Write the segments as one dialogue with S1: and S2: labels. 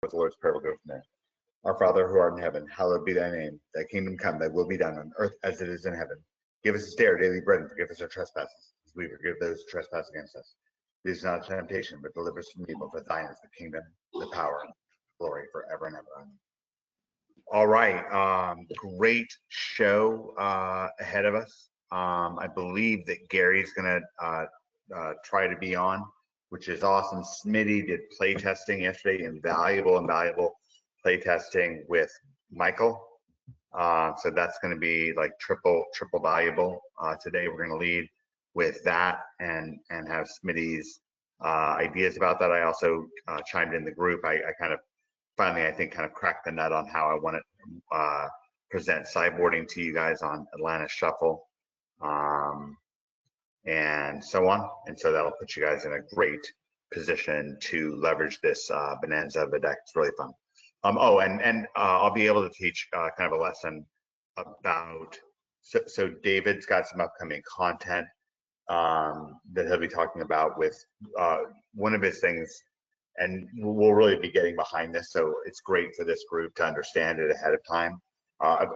S1: with the Lord's Prayer. We'll go from there. Our Father who art in heaven, hallowed be thy name. Thy kingdom come, thy will be done on earth as it is in heaven. Give us this day our daily bread and forgive us our trespasses, as we forgive those who trespass against us. Lead us not into temptation, but deliver us from evil. For thine is the kingdom, the power, and glory forever and ever. All right, great show ahead of us. I believe that Gary's gonna try to be on, which is awesome. Smitty did play testing yesterday, invaluable play testing with Michael. So that's going to be like triple valuable. Today we're going to lead with that and have Smitty's ideas about that. I also chimed in the group. I kind of finally, I think, kind of cracked the nut on how I want to present sideboarding to you guys on Atlantis Shuffle, and so on. And so that'll put you guys in a great position to leverage this bonanza of a deck. It's really fun. And I'll be able to teach kind of a lesson about, so David's got some upcoming content that he'll be talking about with one of his things, and we'll really be getting behind this. So it's great for this group to understand it ahead of time.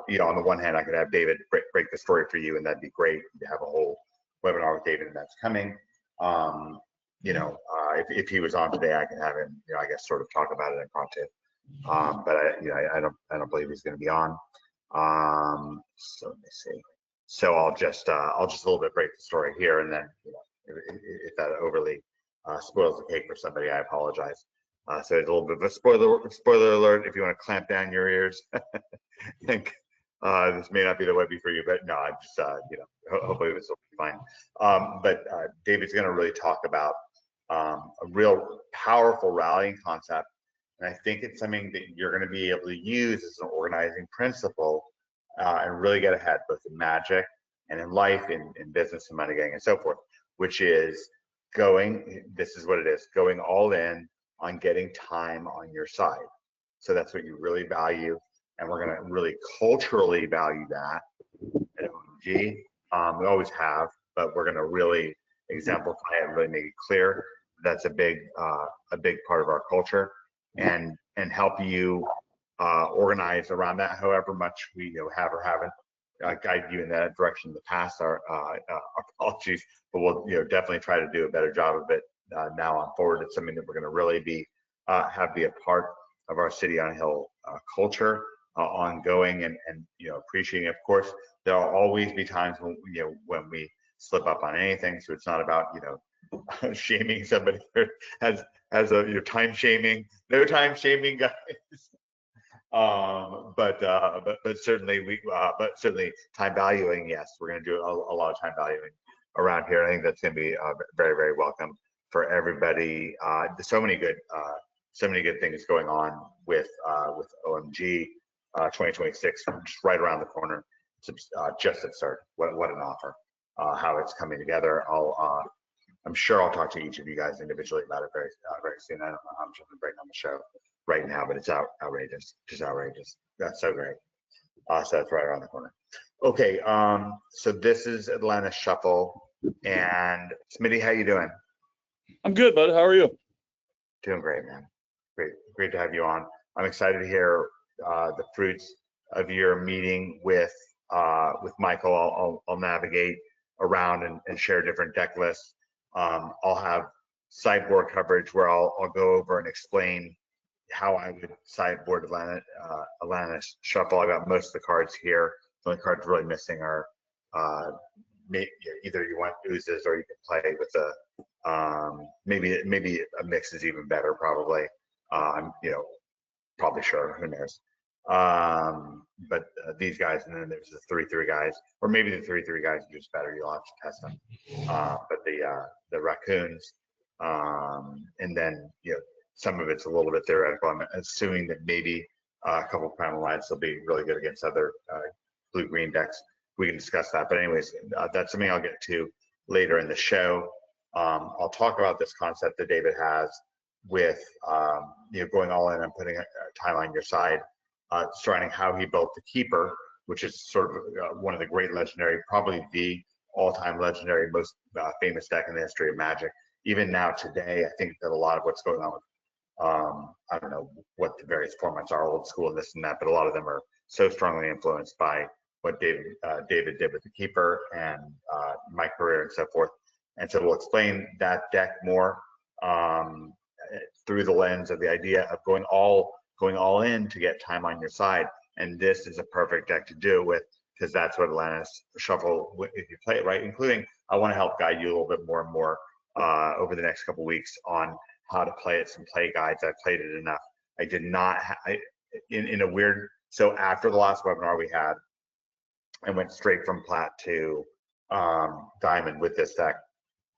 S1: You know, on the one hand, I could have David break the story for you, and that'd be great to have a whole webinar with David, and that's coming. You know, if he was on today, I could have him, you know, I guess sort of talk about it in content. But I don't believe he's going to be on. So let me see. So I'll just a little bit break the story here, and then, you know, if that overly spoils the cake for somebody, I apologize. So it's a little bit of a spoiler alert. If you want to clamp down your ears, I think this may not be the Webby for you, but no, I'm just you know, hopefully this will be fine. But David's going to really talk about a real powerful rallying concept. And I think it's something that you're going to be able to use as an organizing principle and really get ahead, both in magic and in life, in business and money getting and so forth, which is this is what it is, going all in on getting time on your side. So that's what you really value. And we're going to really culturally value that at OMG. We always have, but we're going to really exemplify it and really make it clear. That's a big part of our culture. And help you organize around that, however much we, you know, have or haven't guided you in that direction in the past. Our apologies, but we'll, you know, definitely try to do a better job of it now on forward. It's something that we're going to really be be a part of our City on Hill culture, ongoing, and you know, appreciating. Of course, there will always be times when, you know, when we slip up on anything. So it's not about, you know, shaming somebody as your time shaming. No time shaming, guys. But certainly but certainly time valuing. Yes, we're going to do a lot of time valuing around here. I think that's going to be very, very welcome for everybody. There's so many good things going on with OMG 2026, just right around the corner. It's just absurd. What an offer! How it's coming together. I'm sure I'll talk to each of you guys individually about it very soon. I don't know how much I'm breaking on the show right now, but it's outrageous, just outrageous. That's so great. So that's right around the corner. Okay, so this is Atlantis Shuffle, and Smitty, how you doing?
S2: I'm good, bud. How are you?
S1: Doing great, man. Great to have you on. I'm excited to hear the fruits of your meeting with Michael. I'll navigate around and share different deck lists. I'll have sideboard coverage where I'll go over and explain how I would sideboard Atlantis Shuffle. I got most of the cards here. The only cards really missing are either you want oozes or you can play with a maybe a mix is even better. Probably I'm probably sure. Who knows? But these guys, and then there's the 3/3 guys, or maybe the 3/3 guys are just better. You'll have to test them. But the raccoons, and then some of it's a little bit theoretical. I'm assuming that maybe a couple of primal lights will be really good against other blue-green decks. We can discuss that. But anyways, that's something I'll get to later in the show. I'll talk about this concept that David has with going all in and putting time on your side, starting how he built the Keeper, which is sort of one of the great legendary, probably the all-time legendary, most famous deck in the history of Magic. Even now today, I think that a lot of what's going on with I don't know what the various formats are, old school and this and that, but a lot of them are so strongly influenced by what David did with the keeper and my career and so forth. And so we'll explain that deck more through the lens of the idea of going all in to get time on your side. And this is a perfect deck to do it with, because that's what Atlantis Shuffle, if you play it right, including I want to help guide you a little bit more and more over the next couple of weeks on how to play it, some play guides. I played it enough. I did not, in a weird, so after the last webinar we had, I went straight from plat to diamond with this deck.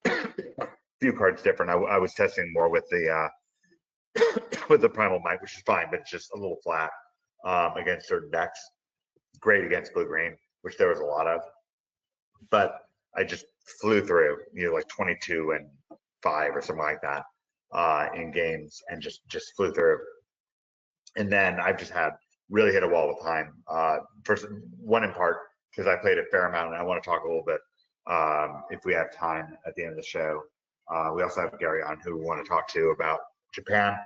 S1: A few cards different. I was testing more with the with the primal might, which is fine, but it's just a little flat against certain decks. Great against blue green, which there was a lot of, but I just flew through, like 22 and 5 or something like that in games, and just flew through. And then I've just had really hit a wall with time. First, one in part because I played a fair amount, and I want to talk a little bit if we have time at the end of the show. We also have Gary on who we want to talk to about Japan.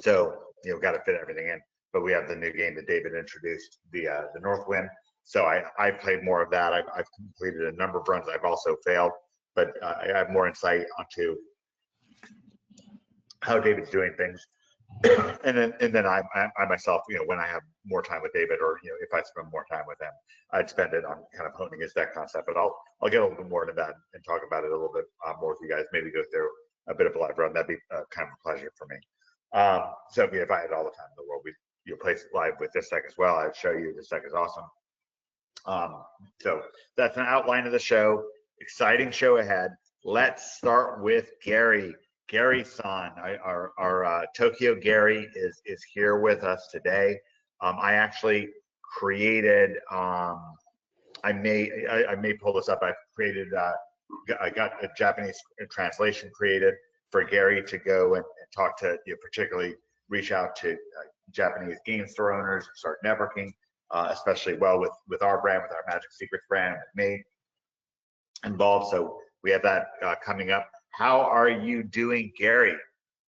S1: So got to fit everything in. But we have the new game that David introduced, the Northwind. So I played more of that. I've completed a number of runs. I've also failed, but I have more insight onto how David's doing things. and then I myself, when I have more time with David, or if I spend more time with him, I'd spend it on kind of honing his deck concept. But I'll get a little bit more into that and talk about it a little bit more with you guys. Maybe go through a bit of a live run. That'd be kind of a pleasure for me. So if I had all the time in the world, you'll play live with this deck as well. I'd show you this deck is awesome. So that's an outline of the show. Exciting show ahead. Let's start with Gary. Gary-san, our Tokyo Gary is here with us today. I actually created. I may pull this up. I created. I got a Japanese translation created for Gary to go and talk to. Particularly reach out to Japanese game store owners, start networking, especially with our brand, with our Magic Secrets brand, made involved. So we have that coming up. How are you doing, Gary?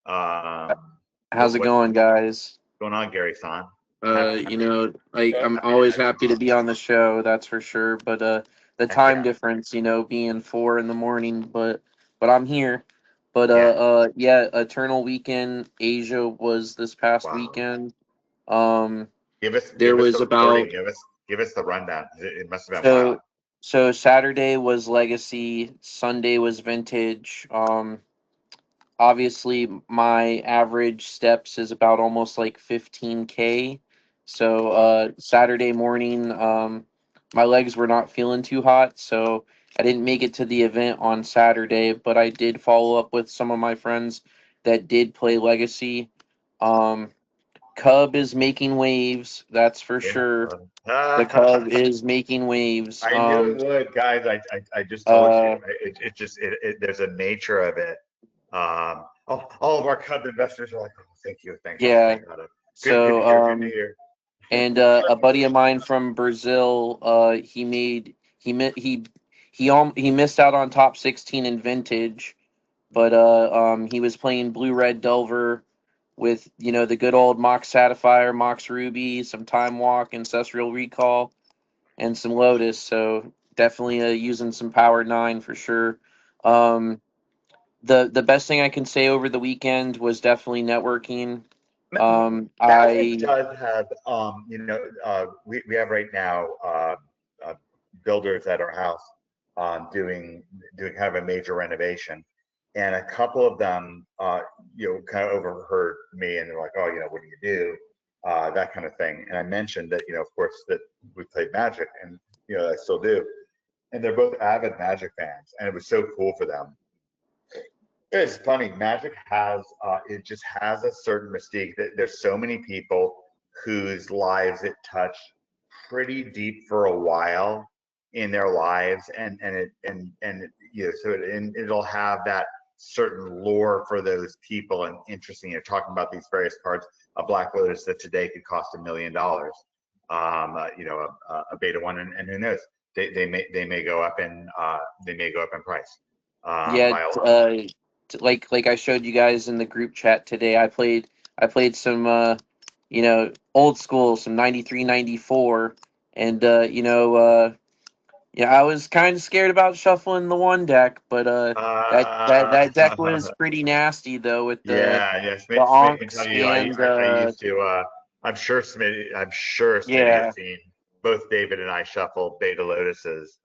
S3: How's it going, guys?
S1: What's going on, Gary-san?
S3: I'm always happy to be on the show, that's for sure. But the time difference, being 4 in the morning, but I'm here. But Eternal Weekend Asia was this past weekend.
S1: Give us the rundown. It must have been wild.
S3: So Saturday was Legacy, Sunday was Vintage. Obviously my average steps is about almost like 15K. So Saturday morning, my legs were not feeling too hot, so I didn't make it to the event on Saturday, but I did follow up with some of my friends that did play Legacy. Cub is making waves, that's for sure. The Cub is making waves.
S1: I knew it would, guys. I just told you. There's a nature of it. All of our Cub investors are like, oh, thank you.
S3: Yeah.
S1: Good to hear.
S3: And a buddy of mine from Brazil, he missed out on top 16 in Vintage, but he was playing Blue Red Delver with the good old Mox Sapphire, Mox Ruby, some Time Walk, Ancestral Recall, and some Lotus. So definitely using some Power 9 for sure. The best thing I can say over the weekend was definitely networking.
S1: Magic does have we have right now builders at our house doing kind of a major renovation. And a couple of them, kind of overheard me, and they're like, "Oh, what do you do?" That kind of thing. And I mentioned that, of course, that we played Magic, and I still do. And they're both avid Magic fans, and it was so cool for them. It's funny. Magic has it just has a certain mystique that there's so many people whose lives it touched pretty deep for a while in their lives, and it'll have that certain lore for those people, and interesting. You're talking about these various cards. A Black Lotus that today could cost $1 million. A Beta 1, and who knows? They may go up in price.
S3: like I showed you guys in the group chat today. I played some old school, some 93, 94, and yeah, I was kind of scared about shuffling the one deck, but that deck was pretty nasty though with the
S1: Yeah, yeah.
S3: the
S1: Smitty can
S3: onks
S1: tell you.
S3: and
S1: I used to. I'm sure Smitty
S3: yeah.
S1: has seen both David and I shuffle Beta Lotuses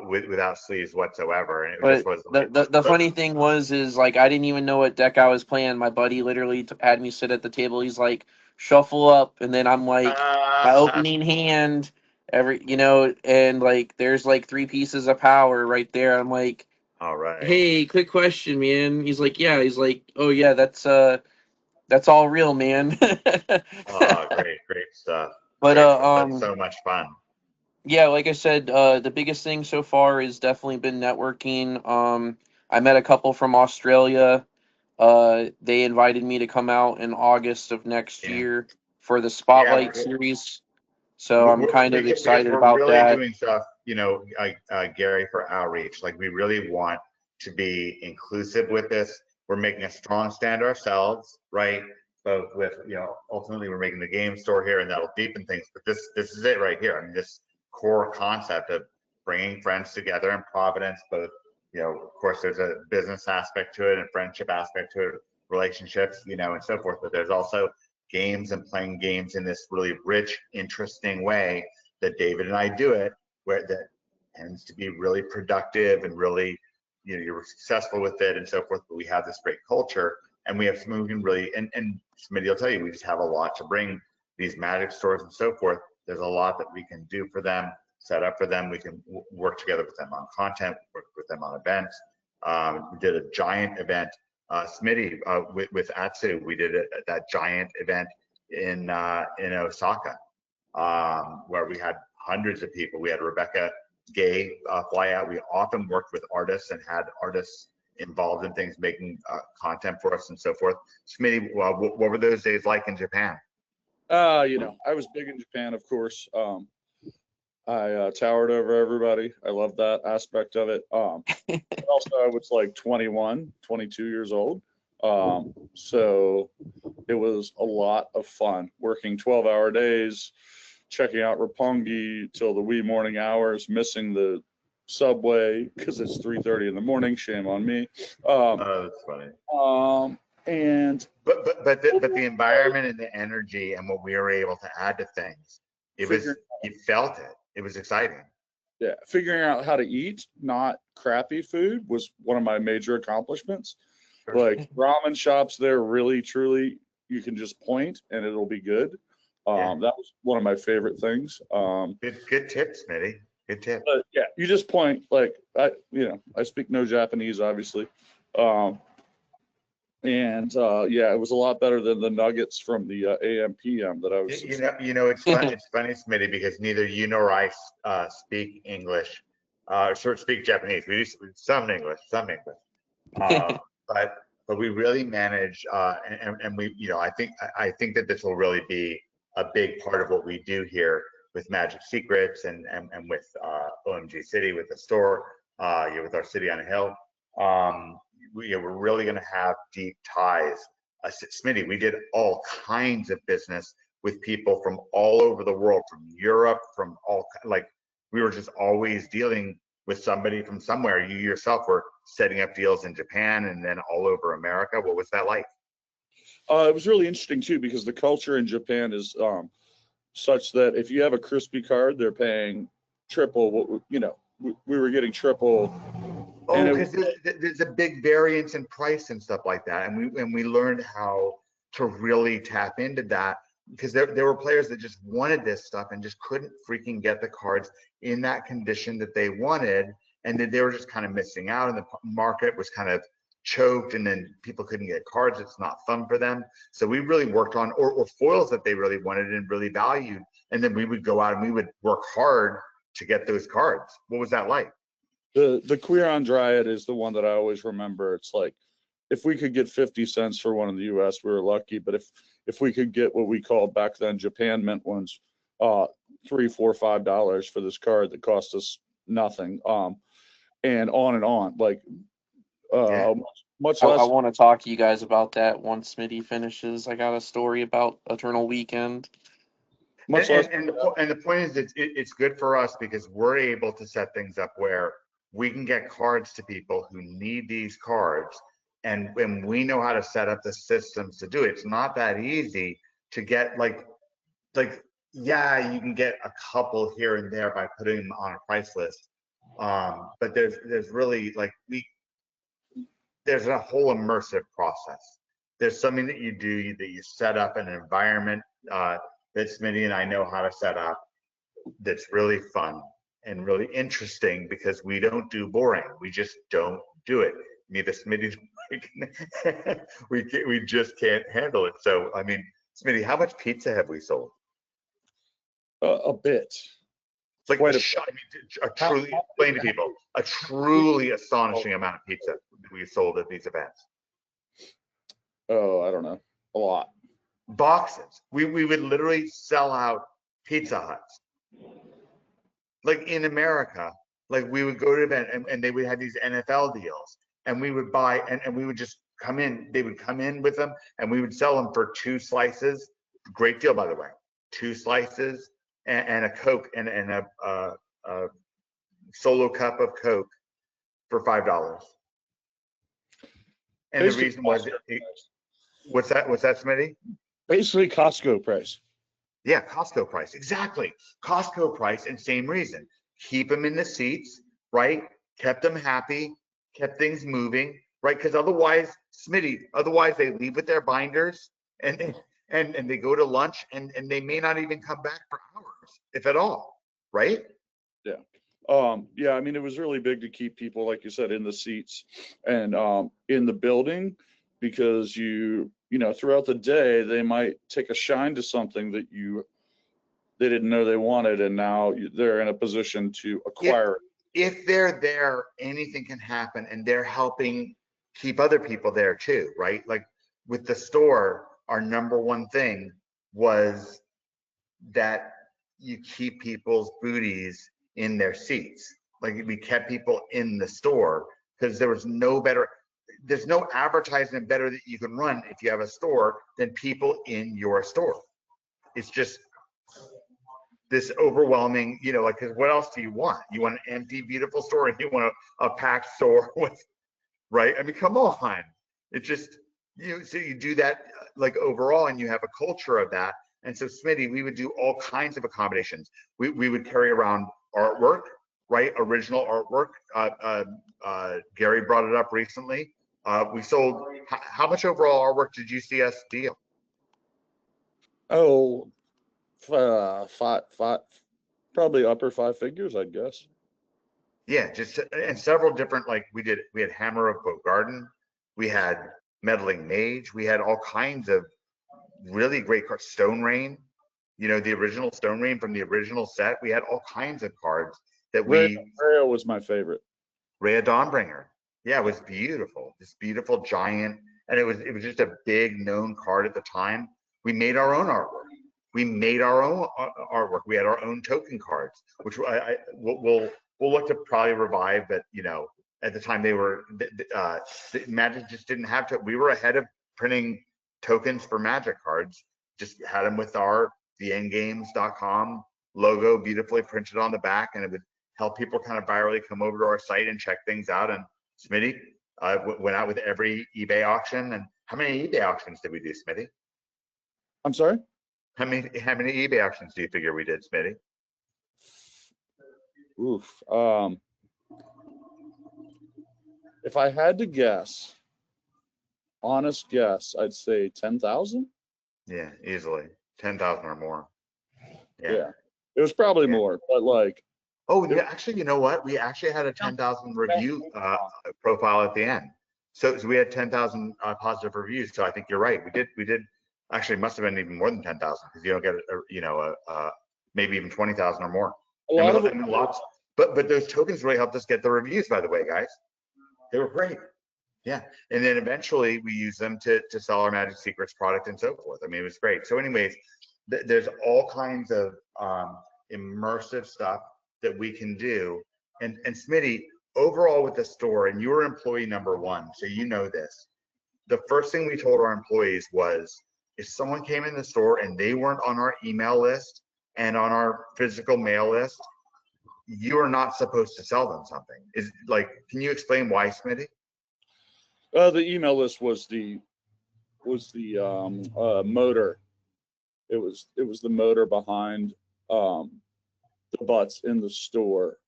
S1: without sleeves whatsoever, and it just
S3: But
S1: wasn't
S3: the,
S1: like.
S3: the the
S1: But
S3: funny thing was is like I didn't even know what deck I was playing. My buddy literally had me sit at the table. He's like, shuffle up, and then I'm like, my opening hand, and like there's like three pieces of power right there. I'm like,
S1: all right.
S3: hey, quick question, man. He's like, yeah. He's like, oh yeah, that's all real, man.
S1: Oh, great, great stuff.
S3: But
S1: Great stuff. That's so much fun.
S3: yeah, like I said, the biggest thing so far has definitely been networking. I met a couple from Australia. They invited me to come out in August of next
S1: Yeah,
S3: year for the
S1: yeah.
S3: Spotlight series. So I'm kind of
S1: Because
S3: excited
S1: we're
S3: about
S1: really
S3: that.
S1: doing stuff, Gary, for outreach. Like we really want to be inclusive with this. We're making a strong stand ourselves, right? Both with, ultimately we're making the game store here, and that'll deepen things. But this is it right here. I mean, this core concept of bringing friends together in Providence. Both, of course, there's a business aspect to it and friendship aspect to it, relationships, and so forth. But there's also games and playing games in this really rich, interesting way that David and I do it, where that tends to be really productive and really, you're successful with it and so forth. But we have this great culture, and we have some who can really, and Smitty will tell you, we just have a lot to bring these magic stores and so forth. There's a lot that we can do for them, set up for them. We can work together with them on content, work with them on events. We did a giant event, Smitty, with Atsu. We did that giant event in Osaka, where we had hundreds of people. We had Rebecca Gay fly out. We often worked with artists and had artists involved in things, making content for us and so forth. Smitty, what were those days like in Japan?
S2: I was big in Japan, of course. I towered over everybody. I love that aspect of it. Also, I was like 21, 22 years old. So it was a lot of fun working 12-hour days, checking out Roppongi till the wee morning hours, missing the subway because it's 3:30 in the morning. Shame on me.
S1: Oh, that's funny.
S2: And
S1: But the environment and the energy and what we were able to add to things, you felt it. It was exciting.
S2: Yeah, figuring out how to eat, not crappy food, was one of my major accomplishments. Like ramen shops there, really, truly, you can just point and it'll be good.
S1: Yeah.
S2: That was one of my favorite things.
S1: Good tips, Smitty. Good tip.
S2: But yeah, you just point. Like I speak no Japanese, obviously, and yeah, it was a lot better than the nuggets from the AM/PM that I was.
S1: It's fun. It's funny, Smitty, because neither you nor I speak English, sort of speak Japanese. We do some English, but we really manage, and we, I think that this will really be a big part of what we do here with Magic Secrets and with OMG City, with the store, with our city on a hill. We're really going to have deep ties. Smitty, we did all kinds of business with people from all over the world, from Europe, from all, like, we were just always dealing with somebody from somewhere. You yourself were setting up deals in Japan and then all over America. What was that like?
S2: It was really interesting too, because the culture in Japan is such that if you have a crispy card, they're paying triple. We were getting triple.
S1: Oh, because there's a big variance in price and stuff like that, and we learned how to really tap into that, because there were players that just wanted this stuff and just couldn't freaking get the cards in that condition that they wanted, and then they were just kind of missing out, and the market was kind of choked, and then people couldn't get cards. It's not fun for them. So we really worked on or foils that they really wanted and really valued, and then we would go out and we would work hard to get those cards. What was that like?
S2: The Quiron Dryad is the one that I always remember. It's like, if we could get 50 cents for one in the US, we were lucky. But if we could get what we called back then Japan mint ones, $3, $4, $5 for this card that cost us nothing. And on. Like
S1: Yeah.
S2: Much
S3: I
S2: less,
S3: want to talk to you guys about that once Smitty finishes. I got a story about Eternal Weekend.
S2: much less.
S1: And the point is, it's good for us because we're able to set things up where we can get cards to people who need these cards, and when we know how to set up the systems to do it. It's not that easy to get like yeah, you can get a couple here and there by putting them on a price list, but there's really like there's a whole immersive process. There's something that you do that you set up an environment that Smitty and I know how to set up that's really fun and really interesting because we don't do boring. We just don't do it. Neither Smitty we just can't handle it. So I mean, Smitty, how much pizza have we sold?
S2: A bit.
S1: It's like
S2: Quite
S1: a truly explain to people a truly astonishing amount of pizza that we sold at these events.
S2: Oh, I don't know. A lot.
S1: Boxes. We would literally sell out Pizza Huts. Like in America, like we would go to an event and they would have these NFL deals and we would buy and we would just come in. They would come in with them and we would sell them for 2 slices. Great deal, by the way. 2 slices and a Coke and a solo cup of Coke for $5. And
S2: Basically,
S1: the reason was, what's that, Smitty?
S2: basically Costco price.
S1: Yeah, Costco price, exactly. Costco price, and same reason. Keep them in the seats, right? Kept them happy, kept things moving, right? Because otherwise, Smitty, otherwise they leave with their binders and they go to lunch and they may not even come back for hours, if at all, right?
S2: Yeah. Yeah, I mean, it was really big to keep people, like you said, in the seats and in the building because you know, throughout the day, they might take a shine to something that they didn't know they wanted, and now they're in a position to acquire it.
S1: If they're there, anything can happen, and they're helping keep other people there too, right? Like with the store, our number one thing was that you keep people's booties in their seats. Like we kept people in the store because there's no advertisement better that you can run if you have a store than people in your store. It's just this overwhelming, you know, like, because what else do you want? You want an empty, beautiful store and you want a packed store with, right? I mean, come on. It just, so you do that like overall and you have a culture of that. And so Smitty, we would do all kinds of accommodations. We would carry around artwork, right? Original artwork. Gary brought it up recently. We sold, how much overall artwork did you see us deal?
S2: Oh, five, probably upper 5 figures, I'd guess.
S1: Yeah, just and several different, like we had Hammer of Bogarden, we had Meddling Mage, we had all kinds of really great cards. Stone Rain, you know, the original Stone Rain from the original set. We had all kinds of cards that
S2: Rhea was my favorite.
S1: Rhea Dawnbringer. Yeah, it was beautiful. This beautiful giant, and it was just a big known card at the time. We made our own artwork. We made our own artwork. We had our own token cards, which we'll look to probably revive. But you know, at the time they were Magic just didn't have to. We were ahead of printing tokens for Magic cards. Just had them with the endgames.com logo beautifully printed on the back, and it would help people kind of virally come over to our site and check things out. And Smitty went out with every eBay auction. And how many eBay auctions did we do, Smitty?
S2: I'm sorry?
S1: How many eBay auctions do you figure we did, Smitty?
S2: Oof. If I had to guess, honest guess, I'd say 10,000.
S1: Yeah, easily 10,000 or more.
S2: Yeah. It was probably more, but like.
S1: Oh, yeah, actually, you know what? We actually had a 10,000 review profile at the end. So we had 10,000 positive reviews. So I think you're right. We did actually must have been even more than 10,000 because you don't get maybe even 20,000 or more. Lots. But those tokens really helped us get the reviews, by the way, guys. They were great. Yeah. And then eventually we use them to sell our Magic Secrets product and so forth. I mean, it was great. So anyways, there's all kinds of immersive stuff that we can do. And Smitty, overall with the store, and you were employee number one, so you know this. The first thing we told our employees was, if someone came in the store and they weren't on our email list and on our physical mail list, you are not supposed to sell them something. Is like, can you explain why, Smitty?
S2: The email list was the motor. It was the motor behind the butts in the store.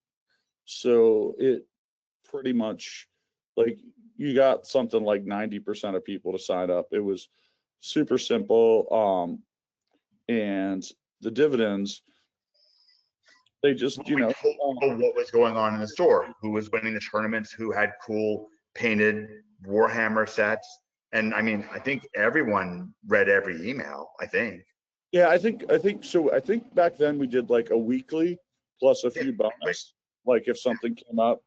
S2: So it pretty much, like, you got something like 90% of people to sign up. It was super simple. And the dividends, they just,
S1: We told what was going on in the store, who was winning the tournaments, who had cool painted Warhammer sets. And I mean, I think everyone read every email, I think.
S2: Yeah, I think so. I think back then we did like a weekly plus a few bonus, like if something came up.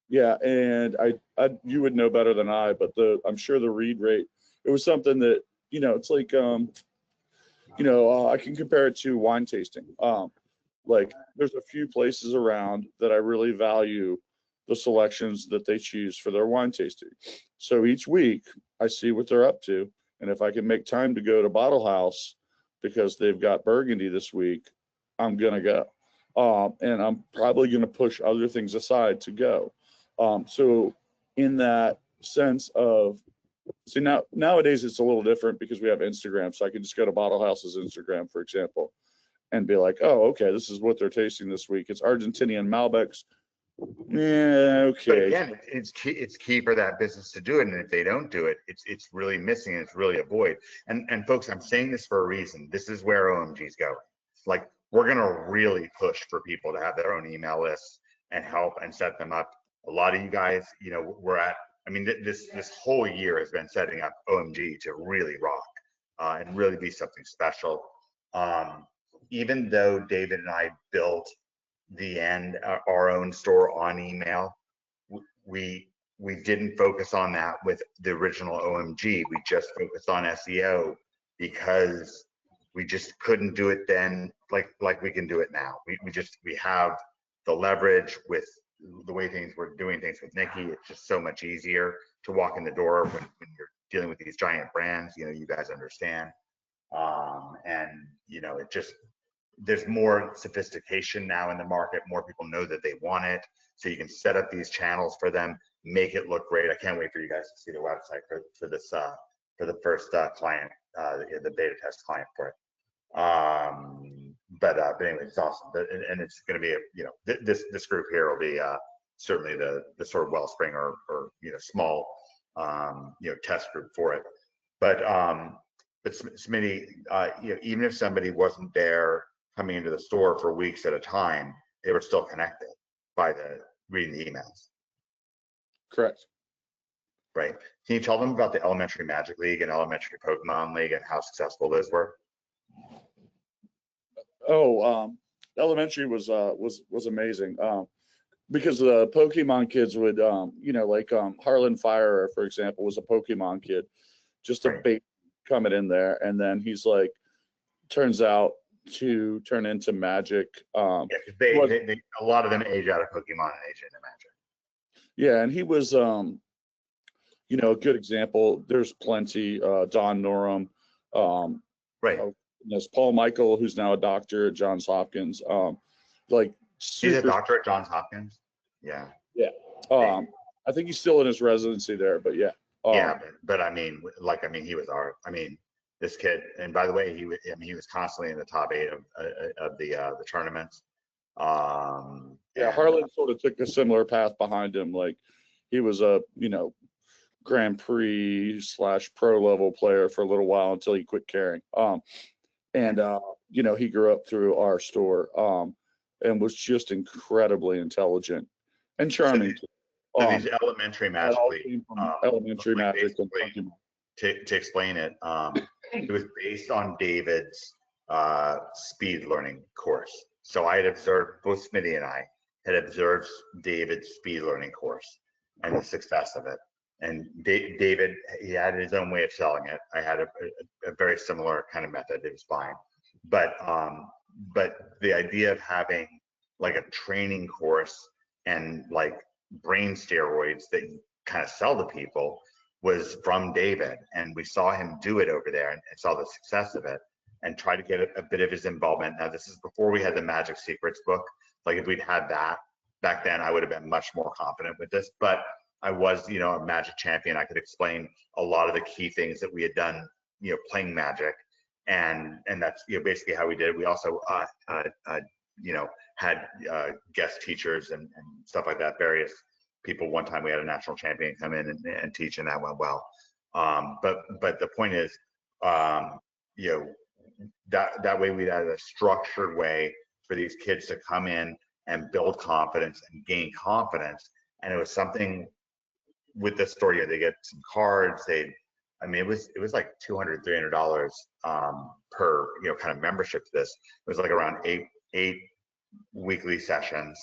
S2: Yeah, and I you would know better than I, but I'm sure the read rate, it was something that, it's like, I can compare it to wine tasting. Like, there's a few places around that I really value the selections that they choose for their wine tasting. So each week I see what they're up to, and if I can make time to go to Bottle House because they've got Burgundy this week, I'm gonna go. And I'm probably gonna push other things aside to go. So in that sense of, see, nowadays it's a little different because we have Instagram, so I can just go to Bottle House's Instagram, for example, and be like, oh, okay, this is what they're tasting this week. It's Argentinian Malbecs. Yeah, okay.
S1: But again, it's key for that business to do it, and if they don't do it, it's really missing, and it's really a void. And folks, I'm saying this for a reason. This is where OMG's going. Like, we're gonna really push for people to have their own email lists and help and set them up. A lot of you guys, we're at. I mean, this whole year has been setting up OMG to really rock and really be something special. Even though David and I built our own store on email, we didn't focus on that with the original OMG. We just focused on SEO because we just couldn't do it then like we can do it now. We have the leverage with the way we're doing things with Nikki. It's just so much easier to walk in the door when you're dealing with these giant brands. You guys understand. And it just, there's more sophistication now in the market. More people know that they want it. So you can set up these channels for them, make it look great. I can't wait for you guys to see the website for this, for the first client, the beta test client for it. But anyway, it's awesome. And it's going to be, this group here will be certainly the sort of wellspring or small, test group for it. But Smitty, even if somebody wasn't there coming into the store for weeks at a time, they were still connected by reading the emails.
S2: Correct.
S1: Right. Can you tell them about the Elementary Magic League and Elementary Pokemon League and how successful those were?
S2: Oh, elementary was amazing. Because the Pokemon kids would, like Harlan Fire, for example, was a Pokemon kid, just a bait coming in there, and then he's like, turns out to turn into Magic.
S1: Yeah, they a lot of them age out of Pokemon and age into Magic.
S2: Yeah, and he was, a good example. There's plenty. Don Norum.
S1: Right.
S2: There's Paul Michael, who's now a doctor at Johns Hopkins.
S1: He's a doctor at Johns Hopkins. Yeah.
S2: Yeah. I think he's still in his residency there, but yeah.
S1: Yeah, but I mean, he was this kid, and by the way, he was constantly in the top 8 of the tournaments.
S2: Yeah, Harlan sort of took a similar path behind him. Like, he was a Grand Prix / pro level player for a little while until he quit caring. He grew up through our store and was just incredibly intelligent and charming.
S1: So these Elementary Magic League,
S2: Elementary Magic and Pokemon.
S1: To explain it, it was based on David's speed learning course. So I had observed, both Smitty and I had observed David's speed learning course and the success of it. And David, he had his own way of selling it. I had a very similar kind of method. It was fine. But the idea of having like a training course and like brain steroids that you kind of sell to people was from David. And we saw him do it over there and saw the success of it and try to get a bit of his involvement. Now, this is before we had the Magic Secrets book. Like if we'd had that back then, I would have been much more confident with this, but I was, you know, a Magic champion. I could explain a lot of the key things that we had done, you know, playing Magic. And that's, you know, basically how we did it. We also, you know, had guest teachers and stuff like that, various people. One time we had a national champion come in and teach, and that went well. But the point is, you know, that way we had a structured way for these kids to come in and build confidence and gain confidence. And it was something with this store, they get some cards. I mean, it was like $200, $300 per, you know, kind of membership to this. It was like around eight weekly sessions.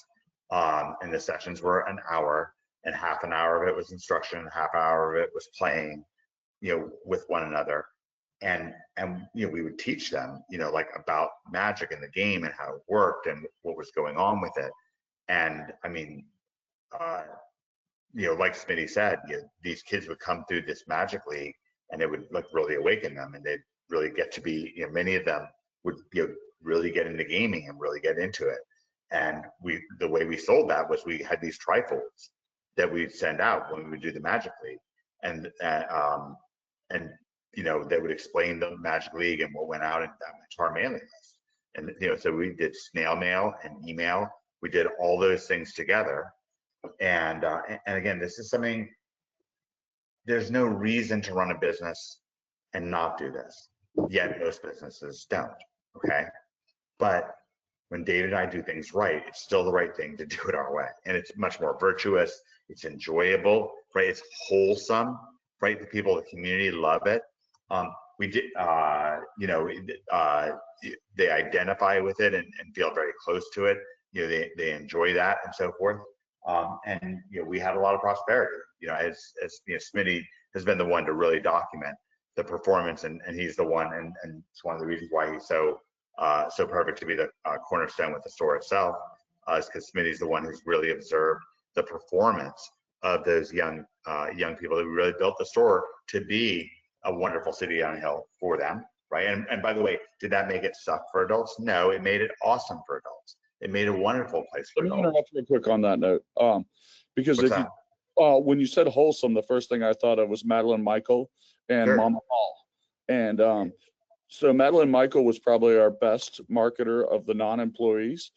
S1: And the sessions were an hour, and half an hour of it was instruction, half hour of it was playing, you know, with one another. And you know, we would teach them, you know, like about Magic and the game and how it worked and what was going on with it. And I mean, you know, like Smitty said, you know, these kids would come through this Magic League and it would like really awaken them, and they'd really get to be, you know, many of them would, you know, really get into gaming and really get into it. And the way we sold that was we had these trifolds that we'd send out when we would do the Magic League, and you know, they would explain the Magic League and what went out, and that went to our mailing list. And you know, so we did snail mail and email. We did all those things together. And again, this is something. There's no reason to run a business and not do this. Yet most businesses don't. Okay, but when David and I do things right, it's still the right thing to do it our way, and it's much more virtuous. It's enjoyable, right? It's wholesome, right? The people, the community love it. We did, you know, they identify with it and feel very close to it. You know, they enjoy that and so forth. And you know, we had a lot of prosperity. You know, as you know, Smitty has been the one to really document the performance, and he's the one, and it's one of the reasons why he's so perfect to be the cornerstone with the store itself, is because Smitty's the one who's really observed the performance of those young people that we really built the store to be a wonderful city on a hill for them, right? And by the way, did that make it suck for adults? No, it made it awesome for adults. It made a wonderful place for
S2: Let me
S1: adults.
S2: interrupt real quick on that note, because
S1: What's
S2: if
S1: that?
S2: you, when you said wholesome, the first thing I thought of was Madeline Michael and
S1: Sure.
S2: Mama Hall. And so Madeline Michael was probably our best marketer of the non-employees.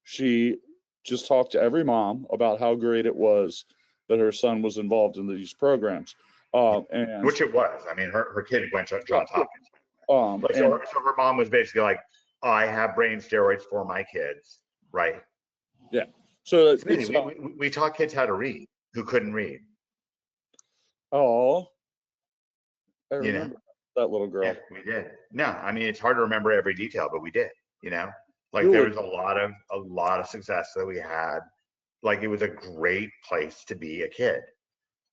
S2: She just talked to every mom about how great it was that her son was involved in these programs. And
S1: Which it was. I mean, her kid went to Johns Hopkins. Like,
S2: and
S1: so her mom was basically like, I have brain steroids for my kids, right?
S2: yeah, so it's,
S1: We taught kids how to read who couldn't read.
S2: oh, I
S1: You
S2: remember
S1: know?
S2: that little girl.
S1: Yeah, we did. No, I mean, it's hard to remember every detail, but we did, you know? Like
S2: You
S1: there
S2: would-
S1: was a lot of success that we had. Like it was a great place to be a kid.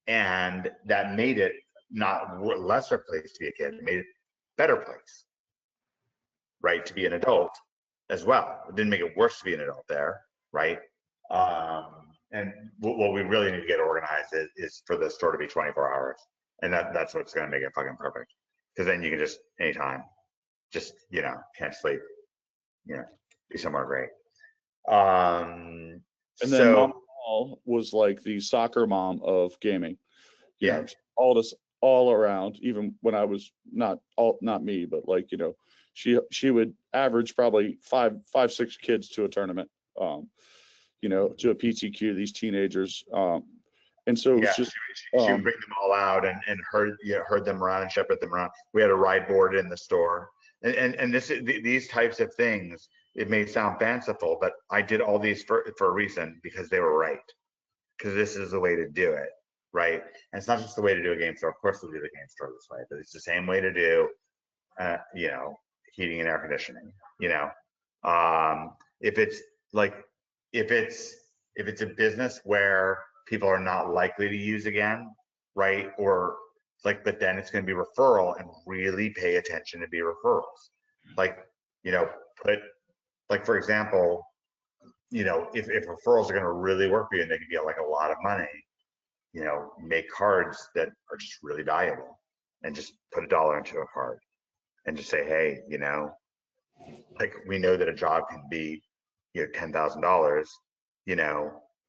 S1: And that made it not lesser place to be a kid, it made it better place, right? To be an adult as well. It didn't make it worse to be an adult there, right? And what we really need to get organized is for the store to be 24 hours. And that's what's going to make it fucking perfect. Because then you can just, anytime, just, you know, can't sleep, you know, be somewhere great.
S2: And then Mama Hall was like the soccer mom of gaming. You know, all this all around, even when I was not me, but like, you know, she would average probably five, 6 kids to a tournament, you know, to a PTQ, these teenagers. And so it was just,
S1: she would bring them all out and herd them around and shepherd them around. We had a ride board in the store, and these types of things. It may sound fanciful, but I did all these for a reason, because they were right. Because this is the way to do it, right? And it's not just the way to do a game store. Of course, we'll do the game store this way, but it's the same way to do, you know, heating and air conditioning. You know, if it's a business where people are not likely to use again, right? Or like, but then it's going to be referral, and really pay attention to be referrals. Like, you know, like, for example, if referrals are going to really work for you and they can get like a lot of money, make cards that are just really valuable and just put $1 into a card and just say, hey, like we know that a job can be, $10,000,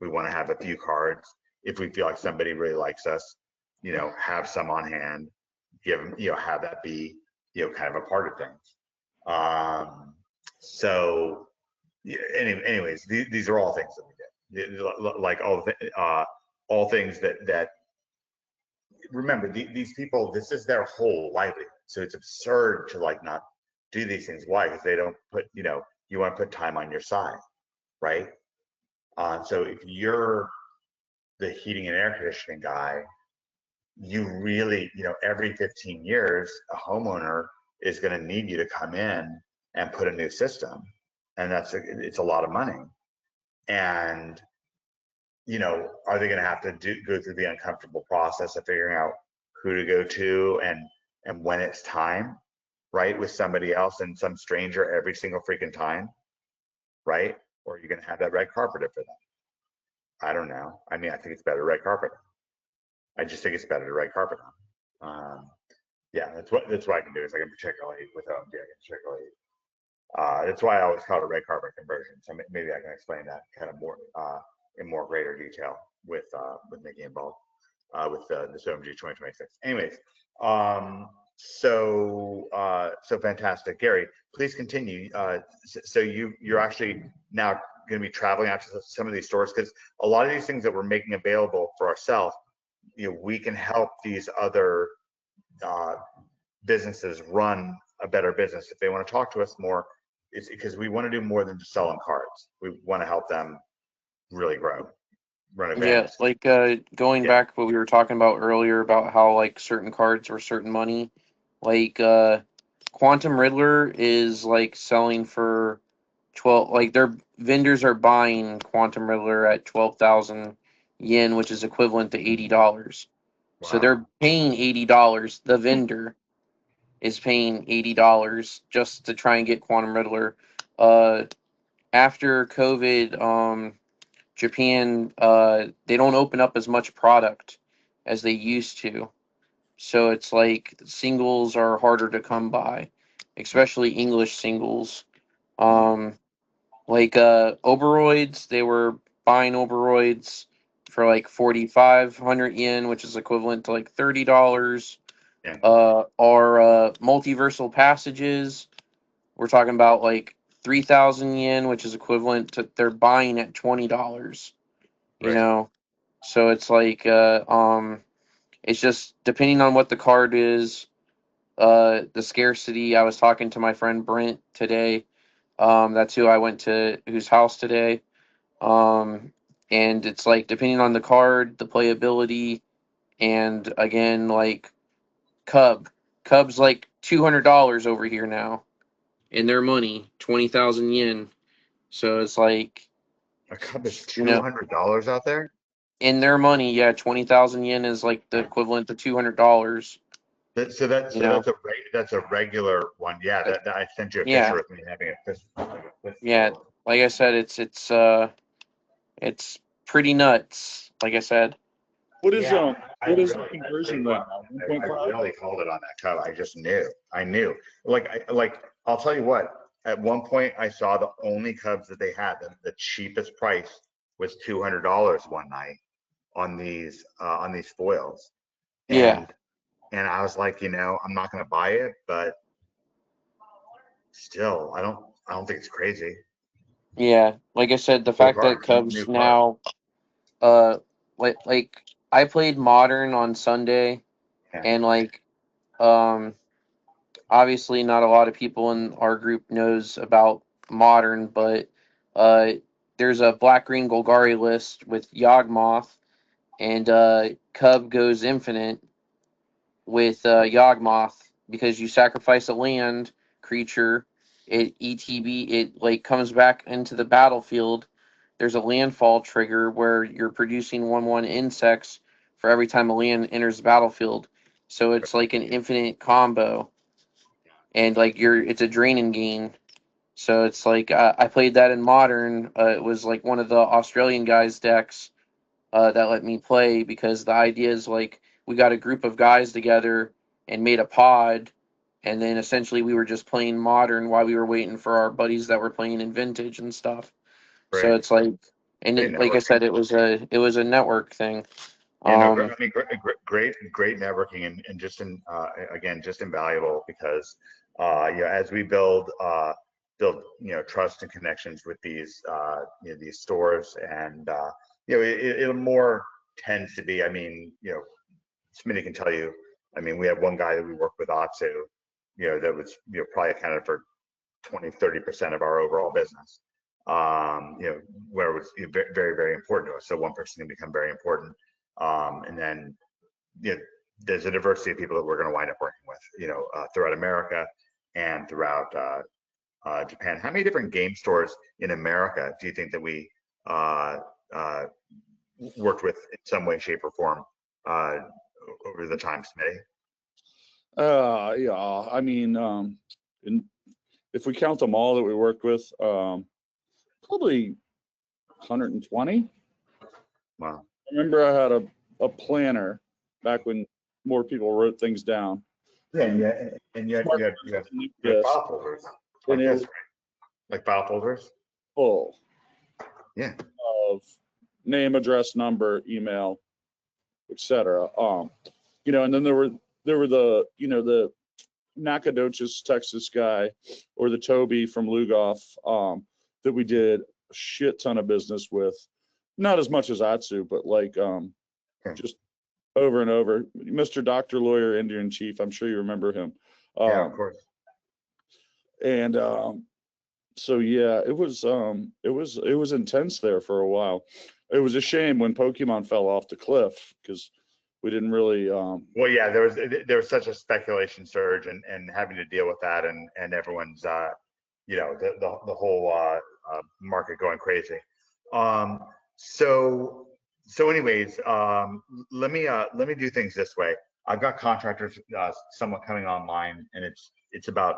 S1: we want to have a few cards. If we feel like somebody really likes us, have some on hand, give them, have that be, kind of a part of things. So anyways, these are all things that we did, like all things that remember, these people, this is their whole livelihood. So it's absurd to like not do these things. Why? Because they don't put, you want to put time on your side, right? So if you're the heating and air conditioning guy, you really, every 15 years, a homeowner is going to need you to come in and put a new system. And it's a lot of money. And, are they going to have to go through the uncomfortable process of figuring out who to go to and when it's time, right? With somebody else and some stranger every single freaking time, right? Or are you going to have that red carpeted for them? I don't know. I mean, I think it's better red carpet. I just think it's better to red carpet on. Yeah, that's what I can do is I can particularly with OMD, I can particularly. That's why I always call it a red carpet conversion. So maybe I can explain that kind of more in more greater detail with Mickey involved with this OMG 2026. Anyways, so fantastic, Gary. Please continue. So you're actually now going to be traveling out to some of these stores because a lot of these things that we're making available for ourselves, we can help these other businesses run a better business. If they want to talk to us more, it's because we want to do more than just selling cards. We want to help them really grow, run a business.
S3: Yeah, like going back what we were talking about earlier about how like certain cards were certain money, like Quantum Riddler is like selling for 12, like their vendors are buying Quantum Riddler at 12,000 yen, which is equivalent to $80.
S1: Wow.
S3: So they're paying $80. The vendor is paying $80 just to try and get Quantum Riddler. After COVID, Japan, they don't open up as much product as they used to. So it's like singles are harder to come by, especially English singles. Like Oberoids, they were buying Oberoids for like 4,500 yen, which is equivalent to like $30.
S1: Yeah.
S3: Our multiversal passages, we're talking about like 3,000 yen, which is equivalent to they're buying at $20.
S1: Right.
S3: So it's like it's just depending on what the card is, the scarcity. I was talking to my friend Brent today. That's who I went to whose house today. And it's like depending on the card, the playability, and again like Cub's like $200 over here now in their money, 20,000 yen. So it's like
S1: A cup is $200 out there.
S3: in their money, yeah, 20,000 yen is like the equivalent to $200.
S1: So that's a regular one. Yeah, that I sent you a
S3: Yeah,
S1: picture of me having a fist.
S3: yeah. Like I said, it's pretty nuts. Like I said,
S2: What is
S1: Yeah,
S2: what is the conversion then?
S1: I
S2: 1.5?
S1: really called it on that cup. I just knew. I knew. I'll tell you what. At one point, I saw the only Cubs that they had. The cheapest price was $200 one night on these foils,
S3: yeah,
S1: and I was like, I'm not going to buy it, but still, I don't think it's crazy.
S3: yeah. Like I said, the
S1: Cool
S3: fact that
S1: card, new
S3: Cubs
S1: card.
S3: now, like I played Modern on Sunday,
S1: Yeah.
S3: and like, um, obviously not a lot of people in our group knows about Modern, but uh, there's a Black Green Golgari list with Yawgmoth, and Cub goes infinite with Yawgmoth because you sacrifice a land creature, it ETB, it like comes back into the battlefield. There's a landfall trigger where you're producing 1/1 insects for every time a land enters the battlefield. So it's like an infinite combo, and like it's a drain and gain. So it's like I played that in modern. It was like one of the Australian guys' decks that let me play, because the idea is like we got a group of guys together and made a pod, and then essentially we were just playing modern while we were waiting for our buddies that were playing in vintage and stuff. So
S1: Great.
S3: it's like, and
S1: Great
S3: like I
S1: networking.
S3: said, it was a network thing.
S1: Yeah, no,
S3: Um,
S1: I mean, great networking, and just again, just invaluable because, as we build, trust and connections with these, these stores, and, it'll more tends to be, I mean, Smitty can tell you, I mean, we have one guy that we work with, Atsu, that was, probably accounted for 20-30% of our overall business, where it was very, very important to us. So one person can become very important. And then, there's a diversity of people that we're going to wind up working with, throughout America and throughout Japan. How many different game stores in America do you think that we uh, worked with in some way, shape, or form over the time, Smitty?
S2: Yeah, I mean, if we count them all that we worked with, probably 120.
S1: Wow.
S2: I remember I had a planner back when more people wrote things down.
S1: Yeah, and you had file folders like
S2: And it
S1: this,
S2: was
S1: right? Like file folders.
S2: full
S1: Yeah.
S2: of name, address, number, email, etc. And then there were the Nacogdoches, Texas guy, or the Toby from Lugoff, that we did a shit ton of business with. Not as much as Atsu, but like just over and over. Mr. Doctor Lawyer Indian Chief, I'm sure you remember him.
S1: Yeah, of course.
S2: And so yeah, it was intense there for a while. It was a shame when Pokemon fell off the cliff because we didn't really.
S1: Well, yeah, there was such a speculation surge, and having to deal with that, and everyone's the whole market going crazy. Um, so anyways, let me do things this way. I've got contractors somewhat coming online, and it's about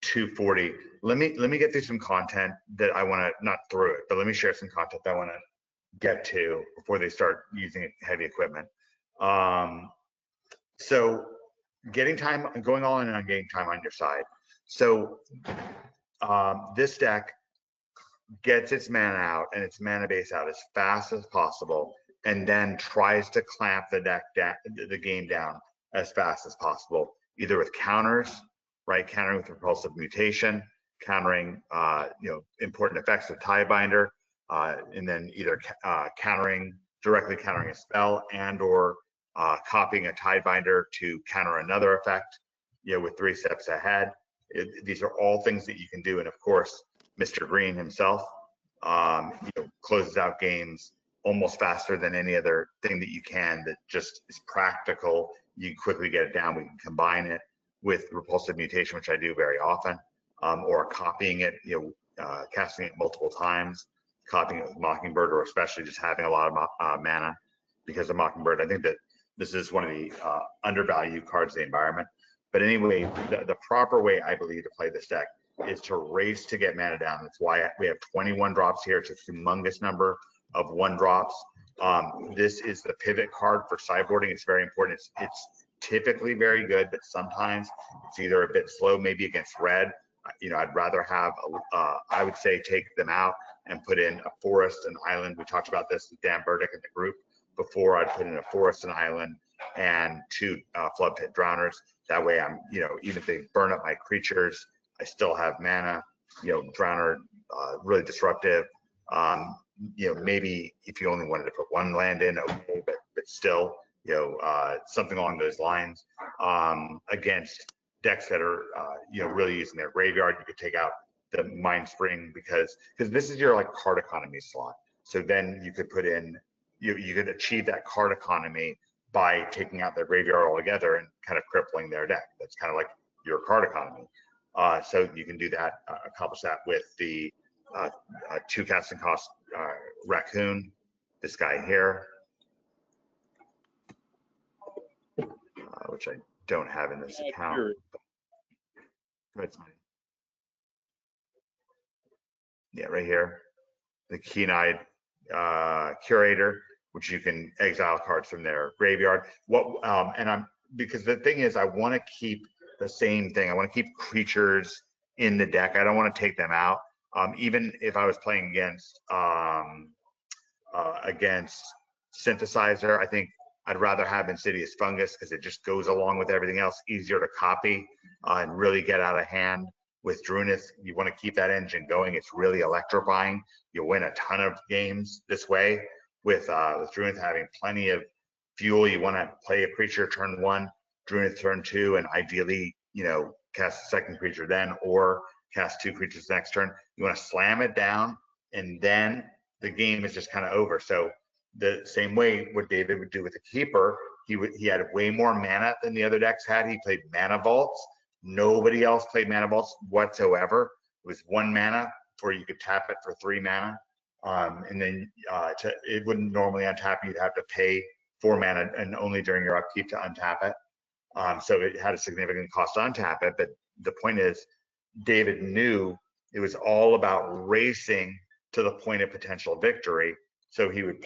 S1: 2:40. Let me get through some content that I want to, not through it, but let me share some content that I want to get to before they start using heavy equipment. So getting time, going all in on getting time on your side. So this deck gets its mana out and its mana base out as fast as possible, and then tries to clamp the game down as fast as possible, either with counters, right? Countering with repulsive mutation, countering important effects of Tiebinder, and then either directly countering a spell, and or copying a Tiebinder to counter another effect, with 3 steps ahead. These are all things that you can do, and of course, Mr. Green himself, closes out games almost faster than any other thing that you can, that just is practical. You quickly get it down. We can combine it with repulsive mutation, which I do very often, or copying it, casting it multiple times, copying it with Mockingbird, or especially just having a lot of mana because of Mockingbird. I think that this is one of the undervalued cards of the environment. But anyway, the proper way, I believe, to play this deck is to race to get mana down. That's why we have 21 drops here. It's a humongous number of 1 drops. This is the pivot card for sideboarding. It's very important. It's typically very good, but sometimes it's either a bit slow, maybe against red. I'd rather have, I would say, take them out and put in a forest and island. We talked about this with Dan Burdick in the group before. I'd put in a forest and island and 2 flood pit drowners. That way I'm, even if they burn up my creatures, I still have mana. Drowner, really disruptive. Maybe if you only wanted to put 1 land in, okay, but still, something along those lines. Against decks that are, really using their graveyard, you could take out the Mind Spring, because this is your like card economy slot. So then you could put in, you could achieve that card economy by taking out their graveyard altogether and kind of crippling their deck. That's kind of like your card economy. So you can do that, accomplish that with the 2 casting cost Raccoon, this guy here, which I don't have in this account. Yeah, right here, the Keen-Eyed Curator, which you can exile cards from their graveyard. Because the thing is, I want to keep the same thing. I want to keep creatures in the deck. I don't want to take them out. Even if I was playing against Synthesizer, I think I'd rather have Insidious Fungus because it just goes along with everything else, easier to copy and really get out of hand. With Drunith, you want to keep that engine going. It's really electrifying. You'll win a ton of games this way. With Drunith having plenty of fuel, you want to play a creature turn 1, Drunith turn 2, and ideally, cast a second creature then, or cast 2 creatures next turn. You want to slam it down, and then the game is just kind of over. So the same way what David would do with the Keeper, he had way more mana than the other decks had. He played Mana Vaults. Nobody else played Mana Vaults whatsoever. It was 1 mana where you could tap it for 3 mana. And then it wouldn't normally untap. You'd have to pay 4 mana and only during your upkeep to untap it. So it had a significant cost to untap it. But the point is, David knew it was all about racing to the point of potential victory. So he would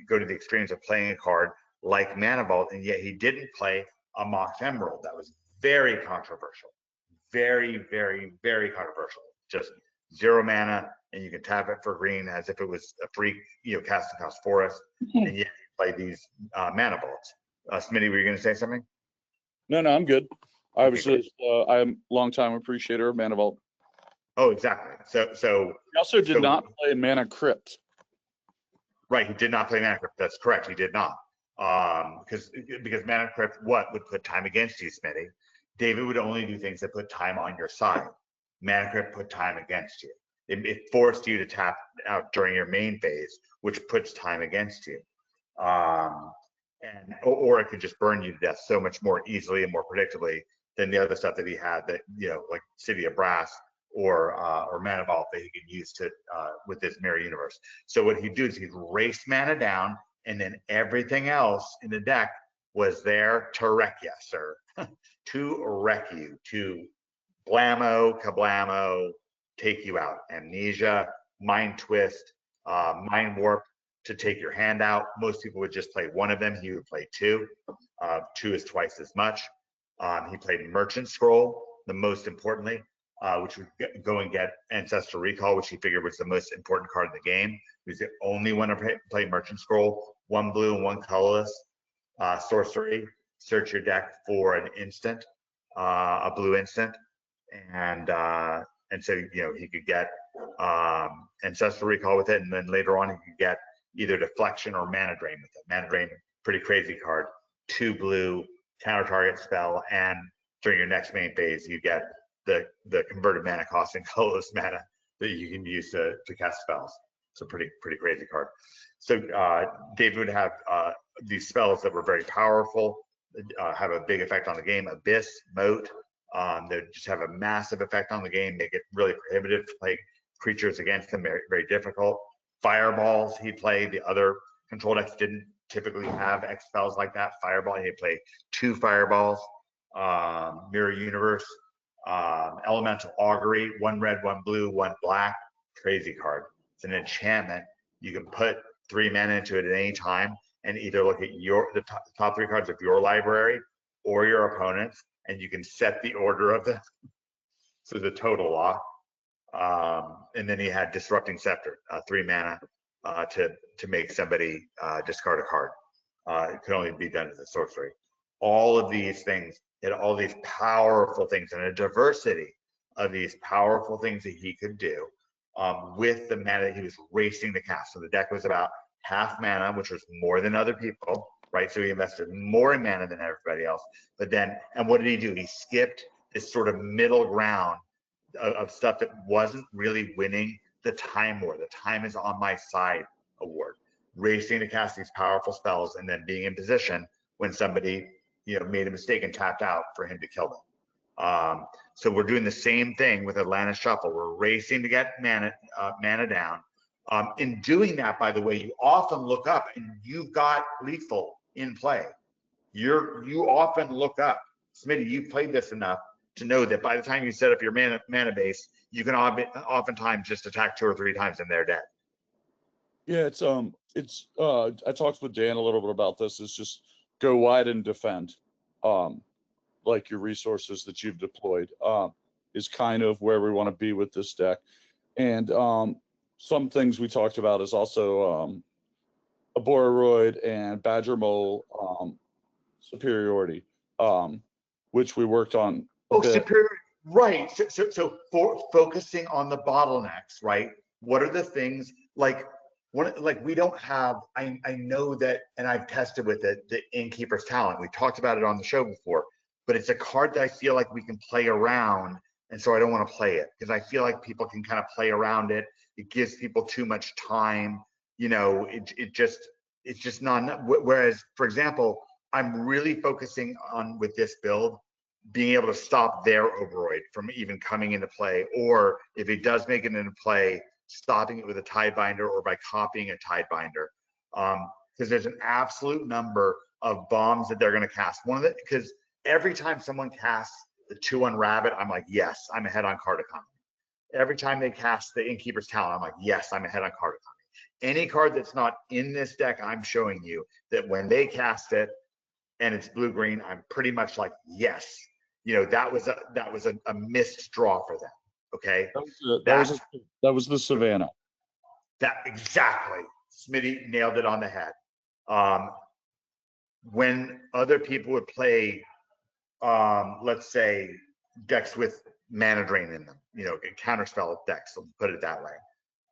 S1: go to the extremes of playing a card like Mana Vault, and yet he didn't play a Mox Emerald. That was very controversial. Very, very, very controversial. Just 0 mana, and you can tap it for green as if it was a free, casting cost forest, and yet you play these Mana Vaults. Smitty, were you going to say something?
S2: No, I'm good. I was just, I'm a longtime appreciator of Mana Vault.
S1: Oh, exactly. So
S2: he also did not play Mana Crypt.
S1: Right, he did not play Mana Crypt. That's correct. He did not. Because Mana Crypt, would put time against you, Smitty? David would only do things that put time on your side. Mana Crypt put time against you. It forced you to tap out during your main phase, which puts time against you. Or it could just burn you to death so much more easily and more predictably than the other stuff that he had that, like City of Brass or Mana Vault that he could use with this Mirror Universe. So what he'd do is he'd race mana down, and then everything else in the deck was there to wreck you, sir. To wreck you, to blammo, kablamo, take you out. Amnesia, Mind Twist, Mind Warp to take your hand out. Most people would just play 1 of them. He would play 2. 2 is twice as much. He played Merchant Scroll, the most importantly, which would go and get Ancestral Recall, which he figured was the most important card in the game. He was the only one to play Merchant Scroll. 1 blue and 1 colorless. Sorcery, search your deck for an instant, a blue instant. And so, he could get Ancestral Recall with it, and then later on he could get either Deflection or Mana Drain with it. Mana Drain, pretty crazy card. 2 blue, counter target spell, and during your next main phase, you get the converted mana cost and colorless mana that you can use to cast spells. It's a pretty crazy card. So David would have these spells that were very powerful, have a big effect on the game. Abyss, Moat, they just have a massive effect on the game, make it really prohibitive to play creatures against them, very, very difficult. Fireballs, he played. The other control decks didn't typically have X spells like that. Fireball, he'd play 2 fireballs. Mirror Universe, Elemental Augury, 1 red, 1 blue, 1 black. Crazy card. It's an enchantment. You can put 3 mana into it at any time and either look at the top 3 cards of your library or your opponent's, and you can set the order of them. So the total lock. And then he had Disrupting Scepter, 3 mana to make somebody discard a card. It could only be done as a sorcery. All of these things, all these powerful things, and a diversity of these powerful things that he could do with the mana that he was racing to cast. So the deck was about half mana, which was more than other people, right? So he invested more in mana than everybody else. But then, and what did he do? He skipped this sort of middle ground of stuff that wasn't really winning the time war. The time is on my side award. Racing to cast these powerful spells and then being in position when somebody made a mistake and tapped out for him to kill them. So we're doing the same thing with Atlantis Shuffle. We're racing to get mana down. In doing that, by the way, you often look up and you've got Lethal in play. You often look up. Smitty, you've played this enough to know that by the time you set up your mana base, you can oftentimes just attack 2 or 3 times and they're dead.
S2: Yeah, I talked with Dan a little bit about this. It's just go wide and defend. Like your resources that you've deployed is kind of where we want to be with this deck. And some things we talked about is also a Bororoid and Badger Mole superiority, which we worked on a
S1: Oh,
S2: bit.
S1: superior, right. So for focusing on the bottlenecks, right? What are the things like we don't have, I know that, and I've tested with it, the Innkeeper's Talent. We talked about it on the show before, but it's a card that I feel like we can play around. And so I don't want to play it because I feel like people can kind of play around it. It gives people too much time. You know, it's just not, whereas, for example, I'm really focusing on with this build, being able to stop their Overroid from even coming into play, or if it does make it into play, stopping it with a Tidebinder or by copying a Tidebinder. Because there's an absolute number of bombs that they're going to cast. Because every time someone casts the 2/1 Rabbit, I'm like, yes, I'm ahead on card economy. Every time they cast the Innkeeper's Talent, I'm like, yes, I'm ahead on card economy. Any card that's not in this deck, I'm showing you that when they cast it and it's blue-green, I'm pretty much like, yes. You know, that was a missed draw for them. Okay.
S2: That was the Savannah.
S1: That exactly. Smitty nailed it on the head. When other people would play, let's say, decks with mana drain in them, you know, counterspell decks, so put it that way,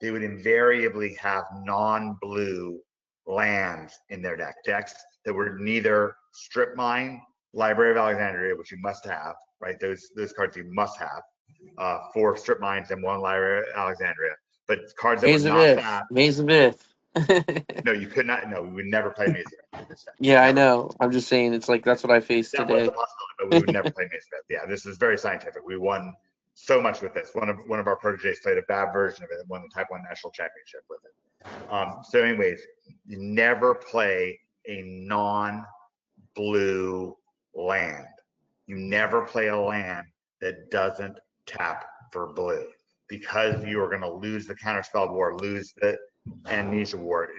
S1: they would invariably have non-blue lands in their decks that were neither Strip Mine, Library of Alexandria, which you must have, right? Those cards you must have. 4 Strip Mines and 1 Library of Alexandria. But cards that were not that.
S3: Maze of Ith.
S1: No, you could not. No, we would never play Maze of Ith.
S3: Yeah, I know. I'm just saying, it's like that's what I faced
S1: that
S3: today.
S1: was a possibility, but we would never play Maze of Ith. Yeah, this is very scientific. We won so much with this. One of our proteges played a bad version of it and won the Type 1 National Championship with it. So anyways, you never play a non-blue land. You never play a land that doesn't tap for blue, because you are going to lose the Counterspell War, lose the Amnesia War.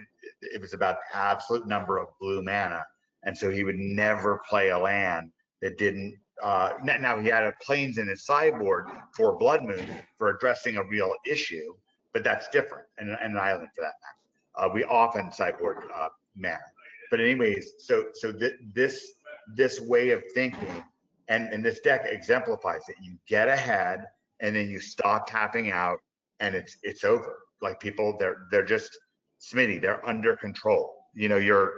S1: It was about the absolute number of blue mana, and so he would never play a land that didn't. Now he had a Plains in his sideboard for Blood Moon for addressing a real issue, but that's different, and an island for that matter. We often sideboard mana, but anyways, so this way of thinking. And this deck exemplifies it. You get ahead, and then you stop tapping out, and it's over. Like people, they're just Smitty. They're under control. You know,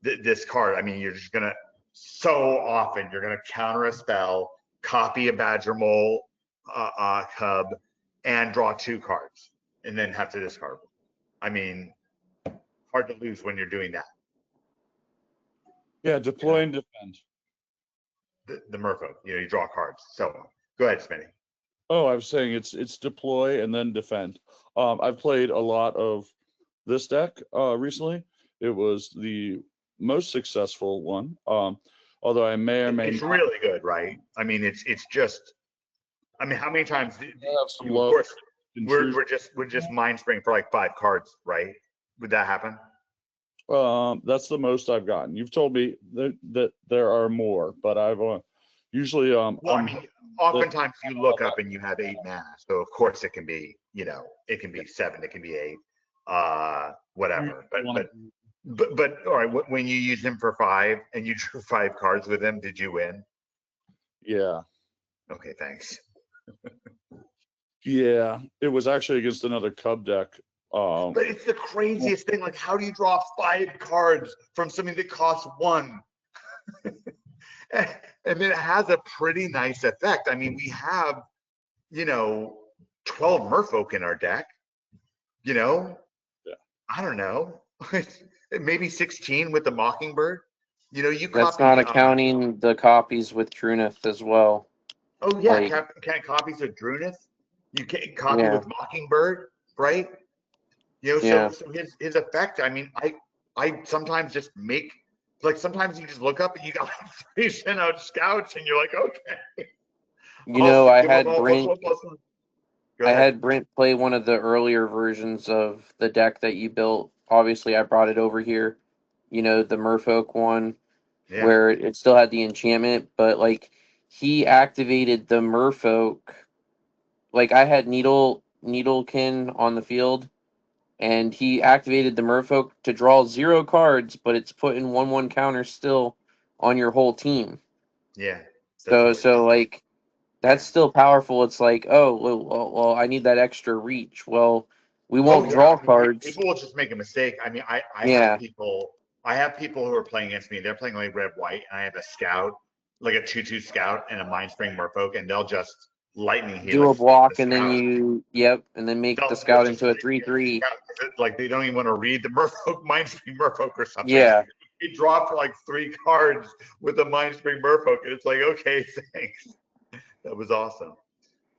S1: this card. I mean, you're just gonna so often you're gonna counter a spell, copy a Badger Mole cub, and draw 2 cards, and then have to discard them. I mean, hard to lose when you're doing that.
S2: Yeah, deploy and defend.
S1: The Merfolk, you know, you draw cards, so on. Go ahead, Smitty.
S2: Oh, I was saying it's deploy and then defend. I've played a lot of this deck recently. It was the most successful one. Although I may or may
S1: it's
S2: not.
S1: really good, right? I mean, it's just. I mean, how many times?
S2: I have some
S1: Of
S2: love.
S1: course, we're just mind spring for like 5 cards, right? Would that happen?
S2: That's the most I've gotten. You've told me that there are more, but I've usually
S1: Well, I mean, oftentimes you look up and you have 8 mana, so of course it can be, you know, it can be 7, it can be 8, whatever. But all right, when you use him for 5 and you drew 5 cards with him, did you win?
S2: Yeah.
S1: Okay, thanks.
S2: Yeah, it was actually against another Cub deck.
S1: But it's the craziest thing. Like, how do you draw 5 cards from something that costs 1? And then it has a pretty nice effect. I mean, we have, you know, 12 Merfolk in our deck. You know,
S2: yeah.
S1: I don't know, maybe 16 with the Mockingbird. You know, you
S3: That's
S1: copy,
S3: not accounting the copies with Drunith as well.
S1: Oh yeah,
S3: like,
S1: can copies of Drunith. You can't copy with Mockingbird, right? You know, so his effect. I mean, I sometimes just make, like, sometimes you just look up and you got like 3 sent out scouts and you're like, okay.
S3: You know, I had Brink.
S1: Go Go
S3: I
S1: ahead.
S3: had Brent play one of the earlier versions of the deck that you built. Obviously, I brought it over here. You know, the Merfolk one,
S1: Yeah.
S3: where it still had the enchantment, but like he activated the Merfolk. Like I had Needlekin on the field, and he activated the Merfolk to draw 0 cards, but it's putting 1/1 counters still on your whole team.
S1: Yeah. That's
S3: So
S1: really
S3: so
S1: cool.
S3: like that's still powerful. It's like, oh well, I need that extra reach. Well, we
S1: Oh
S3: won't
S1: yeah,
S3: draw
S1: I mean,
S3: cards.
S1: people will just make a mistake. I mean, I have
S3: Yeah,
S1: people, I have people who are playing against me. They're playing like red white, and I have a scout, like a 2/2 scout, and a mind spring merfolk, and they'll just lightning
S3: do a
S1: helix the
S3: block and then
S1: scout.
S3: and then make the
S1: They'll
S3: scout
S1: just
S3: into a
S1: lightning helix the
S3: 3/3.
S1: scout 'cause like they don't even want to read the merfolk, mind spring merfolk or something.
S3: Yeah,
S1: You draw for like 3 cards with a mind spring merfolk, and it's like, okay, thanks. That was awesome.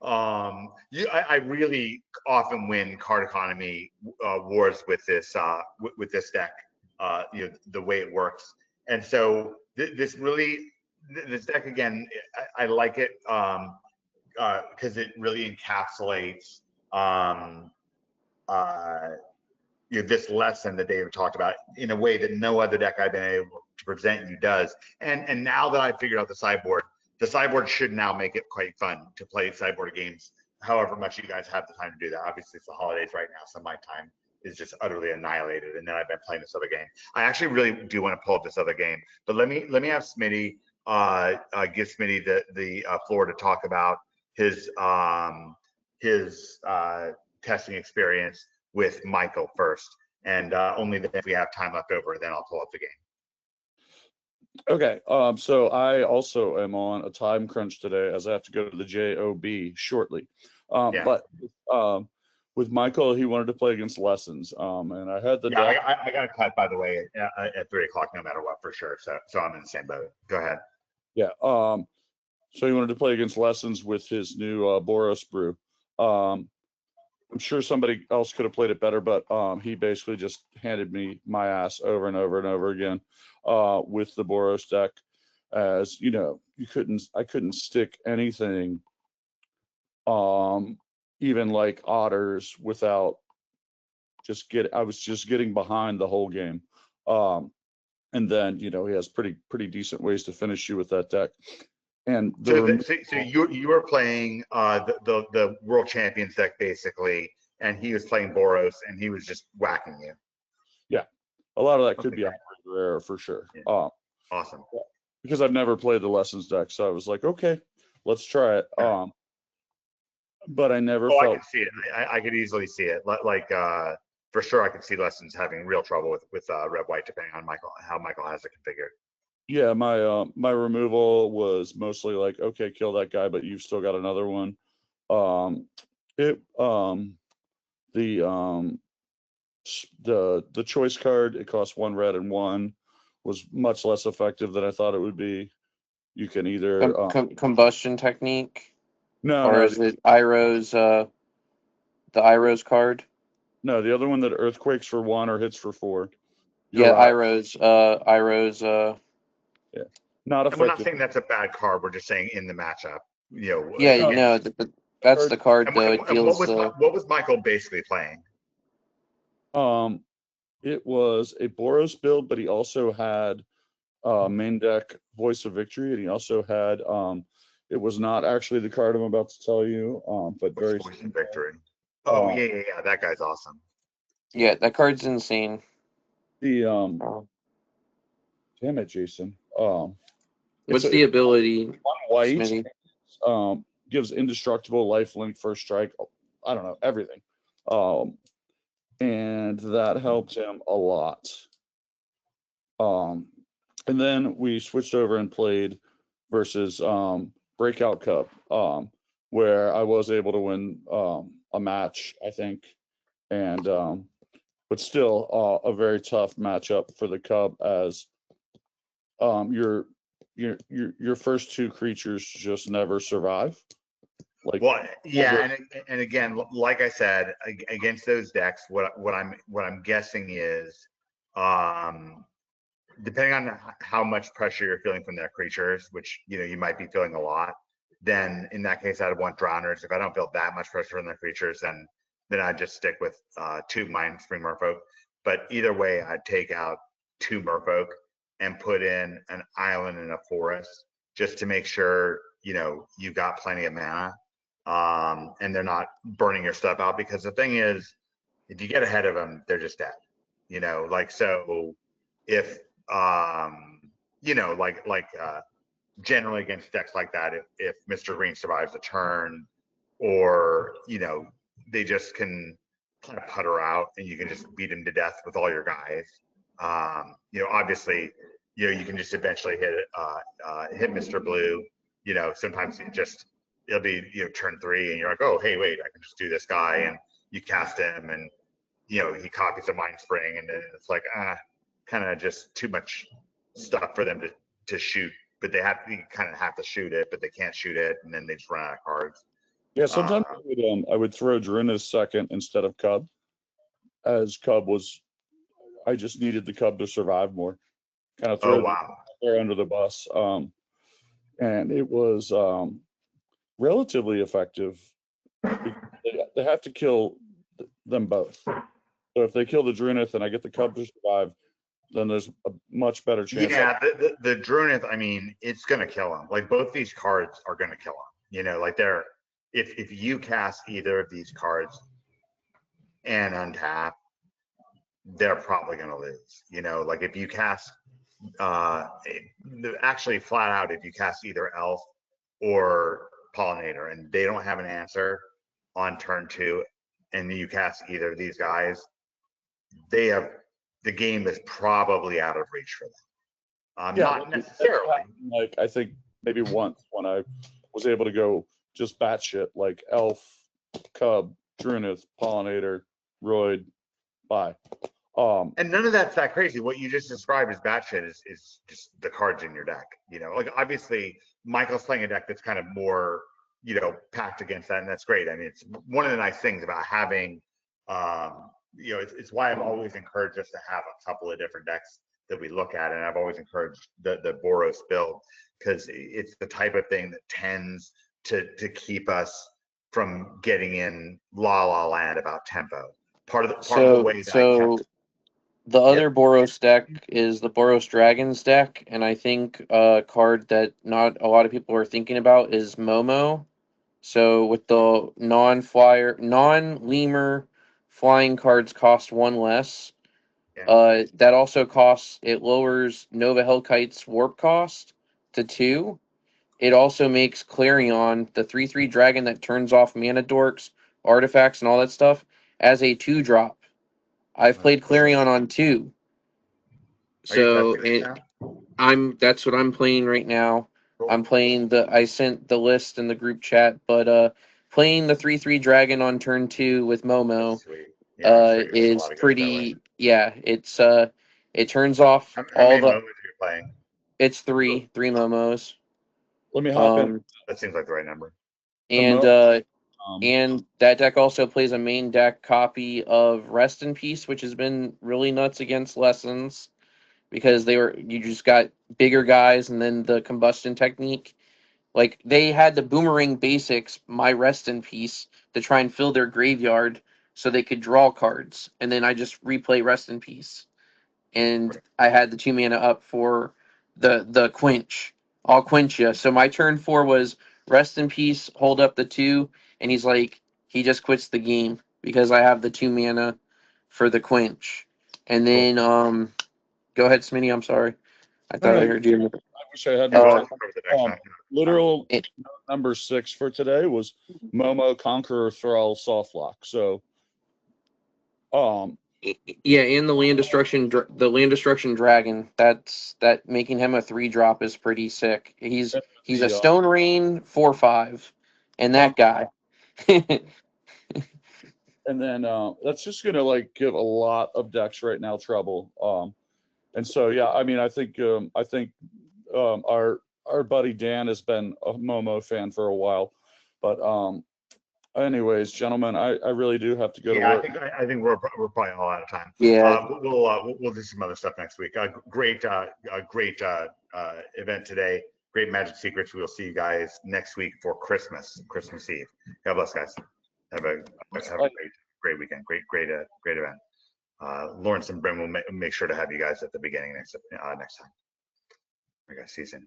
S1: I really often win card economy wars with this deck. The way it works, and so this deck again, I like it because it really encapsulates um, uh, this lesson that David talked about in a way that no other deck I've been able to present you does. And now that I've figured out the sideboard should now make it quite fun to play sideboard games, however much you guys have the time to do that. Obviously, it's the holidays right now, so my time is just utterly annihilated. And then I've been playing this other game. I actually really do want to pull up this other game, but let me have Smitty give Smitty the floor to talk about his testing experience with Michael first, and only then if we have time left over, then I'll pull up the game.
S2: Okay, so I also am on a time crunch today as I have to go to the JOB shortly.
S1: Yeah.
S2: But with Michael, he wanted to play against Lessons, and I had the
S1: Yeah,
S2: deck.
S1: I got a cut by the way at 3 o'clock, no matter what, for sure. So I'm in the same boat. Go ahead.
S2: Yeah, so he wanted to play against Lessons with his new Boros brew. I'm sure somebody else could have played it better, but he basically just handed me my ass over and over and over again with the Boros deck. As you know, I couldn't stick anything, even like otters, without I was just getting behind the whole game. And then he has pretty decent ways to finish you with that deck. And
S1: so you were playing the world champions deck basically, and he was playing Boros, and he was just whacking you.
S2: Yeah, a lot of that could be operator error for sure.
S1: Yeah. Awesome.
S2: Because I've never played the Lessons deck, so I was like, okay, let's try it. But I never felt.
S1: I can see it. I could easily see it. Like for sure, I could see Lessons having real trouble with red white, depending on how Michael has it configured.
S2: Yeah, my removal was mostly like, okay, kill that guy, but you've still got another one. The choice card, it costs 1 red and 1, was much less effective than I thought it would be. You can either
S3: combustion technique,
S2: no,
S3: is it Iroh's the Iroh's card?
S2: No, the other one that earthquakes for 1 or hits for 4.
S3: Yeah, Iroh's
S2: yeah, not effective.
S1: And we're not saying that's a bad card. We're just saying in the matchup,
S3: Yeah, no, that's the card though. It deals
S1: what was Michael basically playing?
S2: It was a Boros build, but he also had main deck Voice of Victory, and he also had it was not actually the card I'm about to tell you, but very
S1: Voice of Victory. Oh yeah, that guy's awesome.
S3: Yeah, that card's insane.
S2: The damn it, Jason.
S3: What's the ability?
S2: 1 white. Gives indestructible, lifelink, first strike. I don't know, everything. And that helped him a lot. And then we switched over and played versus Breakout Cup, where I was able to win a match, I think, and but still a very tough matchup for the Cub, as your first 2 creatures just never survive.
S1: Well, yeah, and again, like I said, against those decks, what I'm guessing is, depending on how much pressure you're feeling from their creatures, which you might be feeling a lot, then in that case, I'd want drowners. If I don't feel that much pressure on the creatures, then I'd just stick with 2 Mind Spring Merfolk. But either way, I'd take out 2 Merfolk and put in an island and a forest just to make sure, you know, you got plenty of mana, and they're not burning your stuff out. Because the thing is, if you get ahead of them, they're just dead. You know, like, so if you know, generally against decks like that, if Mr. Green survives a turn, or, you know, they just can kind of putter out and you can just beat him to death with all your guys. You know, obviously, you know, you can just eventually hit Mr. Blue. You know, sometimes it'll be, you know, turn 3 and you're like, oh, hey, wait, I can just do this guy, and you cast him, and, you know, he copies a Mind Spring, and then it's like, kind of just too much stuff for them to shoot. But you kind of have to shoot it, but they can't shoot it, and then they just run out of cards.
S2: Yeah, sometimes I would throw Drunas second instead of Cub, as Cub was, I just needed the Cub to survive more. Kind of throw her under the bus. And it was relatively effective. They have to kill them both. So if they kill the Drunith and I get the Cub to survive, then there's a much better chance.
S1: Yeah, the Drunith, I mean, it's gonna kill him. Like, both these cards are gonna kill him. You know, like, if you cast either of these cards and untap, they're probably gonna lose. You know, like, if you cast actually flat out, if you cast either Elf or Pollinator and they don't have an answer on turn 2, and you cast either of these guys, the game is probably out of reach for them.
S2: Yeah,
S1: not necessarily.
S2: Like, I think maybe once when I was able to go just batshit, like Elf, Cub, Drunith, Pollinator, Roid, bye.
S1: And none of that's that crazy. What you just described as batshit is just the cards in your deck. You know, like, obviously Michael's playing a deck that's kind of more, you know, packed against that, and that's great. I mean, it's one of the nice things about having, you know, it's why I've always encouraged us to have a couple of different decks that we look at, and I've always encouraged the Boros build, because it's the type of thing that tends to keep us from getting in la la land about tempo. Part of the way that
S3: the other Boros deck is the Boros Dragons deck, and I think a card that not a lot of people are thinking about is Momo. So with the non-lemur flying cards cost 1 less. That also it lowers Nova Hellkite's warp cost to 2. It also makes Clarion, the 3/3 dragon that turns off mana dorks, artifacts, and all that stuff, as a 2-drop. I've played Clarion on 2. So that's what I'm playing right now.
S1: Cool.
S3: I'm playing I sent the list in the group chat, but playing the 3/3 dragon on turn 2 with Momo is pretty. Yeah, it turns off
S1: how many Momos are you playing?
S3: It's 3 Momos.
S2: Let me hop in.
S1: That seems like the right number.
S3: And that deck also plays a main deck copy of Rest in Peace, which has been really nuts against Lessons, because you just got bigger guys, and then the combustion technique. Like, they had the Boomerang basics, my Rest in Peace, to try and fill their graveyard so they could draw cards, and then I just replay Rest in Peace. And I had the 2 mana up for the quench. I'll quench you. So my turn 4 was Rest in Peace, hold up the 2, and he just quits the game because I have the 2 mana for the quench. And then go ahead, Smitty, I'm sorry. I thought I heard you.
S2: I wish I had literal number 6 for today was Momo, Conqueror, Thrall, Softlock. So
S3: yeah, and the land destruction dragon. That making him a 3-drop is pretty sick. He's a Stone Rain 4/5, and that guy.
S2: And then that's just gonna, like, give a lot of decks right now trouble. And so yeah, I mean, I think our buddy Dan has been a Momo fan for a while, but anyways, gentlemen, I really do have to go to work.
S1: I think we're probably all out of time.
S3: Yeah.
S1: We'll do some other stuff next week. Great event today. great Magic Secrets. We will see you guys next week for Christmas Eve. God bless, guys. Have a great weekend. Great event. Lawrence and Brim will make sure to have you guys at the beginning next time. All right, guys, see you soon.